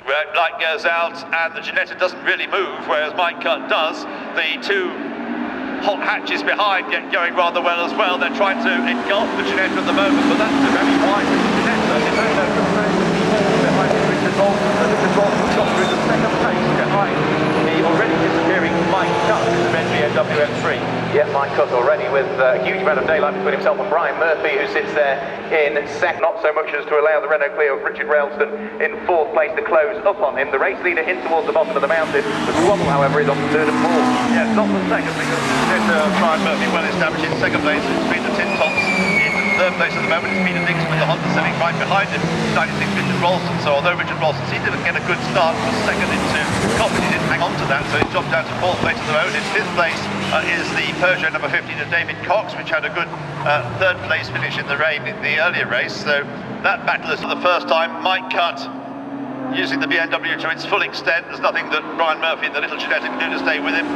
Light goes out and the Ginetta doesn't really move, whereas Mike Cutt does. The two hot hatches behind get going rather well as well. They're trying to engulf the Ginetta at the moment, but that's a very wide Ginetta. Behind Richard Bolton. Richard Bolton got through the second place behind the already disappearing Mike Cutt in the red BMW M3. Yeah, Mike Cutt already with a huge amount of daylight between himself and Brian Murphy, who sits there in second. Not so much as to allow the Renault Clio of Richard Railston in fourth place to close up on him. The race leader in towards the bottom of the mountain. The Cadwell, however, is on third and fourth. Yes, not the second, because Brian Murphy well established in second place. It's been the Tin Tops in third place at the moment. It's Peter Dixon with the Honda Civic right behind him. 96 Richard Ralston. So although Richard Ralston didn't get a good start, was second into Coffin, he didn't hang on to that, so he's dropped down to fourth place at the moment. In fifth place is the Peugeot number 15 of David Cox, which had a good third place finish in the rain in the earlier race. So that battle is for the first time. Mike Cutt using the BMW to its full extent. There's nothing that Brian Murphy and the little Ginetta can do to stay with him.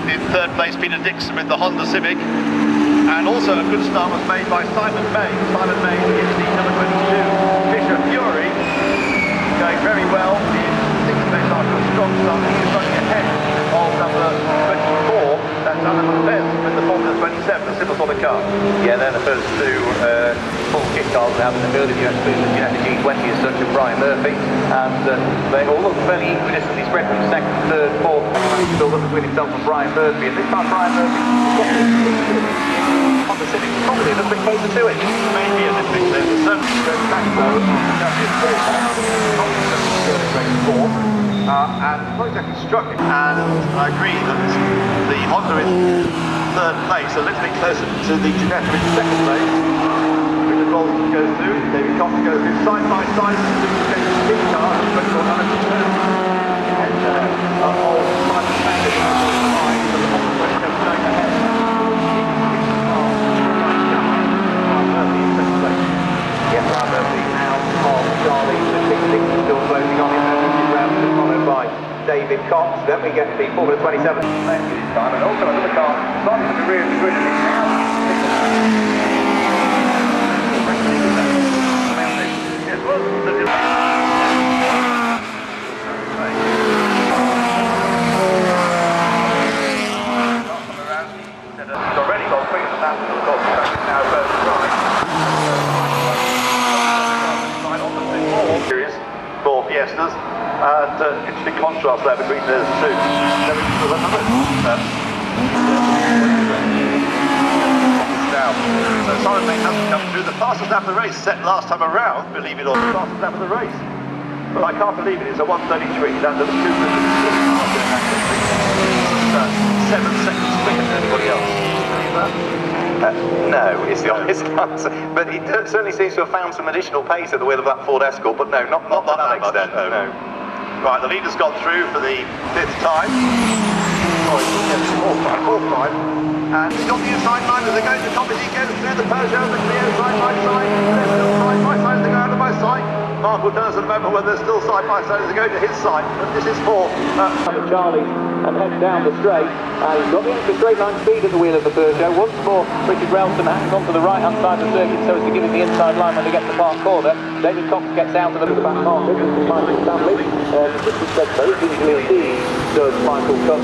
In third place, Peter Dixon with the Honda Civic. And also a good start was made by Simon May. Simon May is the number 22 Fisher Fury, going very well in sixth place after a strong start. He's running ahead of number 24. That's Alan Lopez with the Formula 27, the similar sort of car. Yeah, they're the first two full kit cars we have in the build, if you exclude the Ginetta G20 as such of Brian Murphy. And they all look fairly equidistantly spread from second, third, fourth. Build up between himself and Brian Murphy. And this time Brian Murphy on the Civic, probably a little bit closer to it. Maybe a little bit closer. Certainly goes back though. And not exactly struck him. And I agree that the Honda in third place, a little bit closer to the Ginetta in second place. Richard Bolton goes through, David Cox goes through side by side with the big car, and Simon May Yeah, Brian Murphy out of Charlie, the Big Six still closing on him, followed by David Cox. Then we get the Formula 27 this time, and also another car starting to the rear of the grid, and it's now it's already got quicker than that, but of course it's now first right. Series for Fiestas, and interesting contrast there between the two. So Simon May hasn't come through. The fastest lap of the race set last time around, believe it or not, the fastest lap of the race. But I can't believe it, it's a 1:33, down to the 2 minutes. 7 seconds quicker than anybody else. No, is the honest answer. But he certainly seems to have found some additional pace at the wheel of that Ford Escort, but no, not to that extent. No. Right, the leader's gone through for the fifth time. Fourth time. And he's got the inside line as they go to the top as he goes through the Peugeot, the Clio side by side. They're still side by side as they go out of my side. Mark will tell us in a moment whether they're still side by side as they go to his side. But this is for Charlie and heads down the straight. He's got the extra straight line speed at the wheel of the Peugeot. Once more, Richard Railston hangs on to the right hand side of the circuit so as to give him the inside line when they get to the park corner. David Cox gets down to the back market. Michael Stanley, this is said very easily indeed, does Michael Cutt.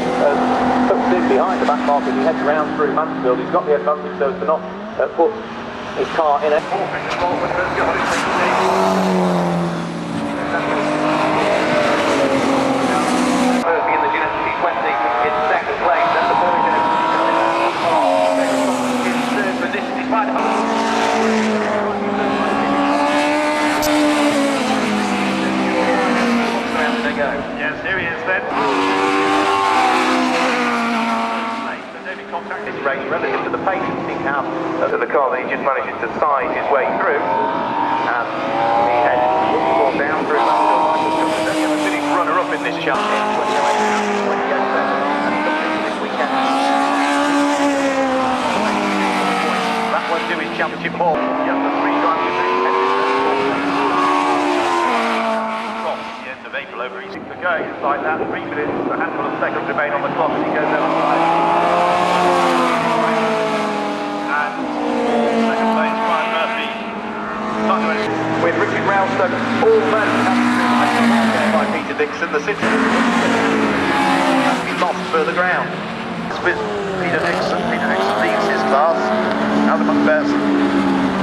Tucks in behind the back market. He heads around through Mansfield. He's got the advantage so as to not put his car in it. Murphy in the Ginetta G20 in second place, and the Peugeot in third position despite they go. Yes, here he is then. David Cox this race relative to the pace he has to the car that he just manages to side his way through, and he heads more down through Mansfield. The finished runner-up in this championship. That won't do his championship ball. Just the 3 drivers the end of April over East to go. It's like that, 3 minutes, a handful of seconds remain on the clock as he goes outside. And second place, Brian Murphy. with Richard Railston all men by Peter Peter Dixon, the city. He lost further ground. With Peter Dixon leads his class. Adam Macbeth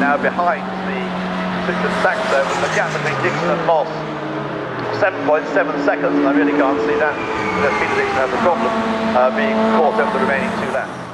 now behind the Citron Saxo, with the gap between Dixon and Moss 7.7 seconds. I really can't see that Peter Dixon has a problem being caught over the remaining 2 laps.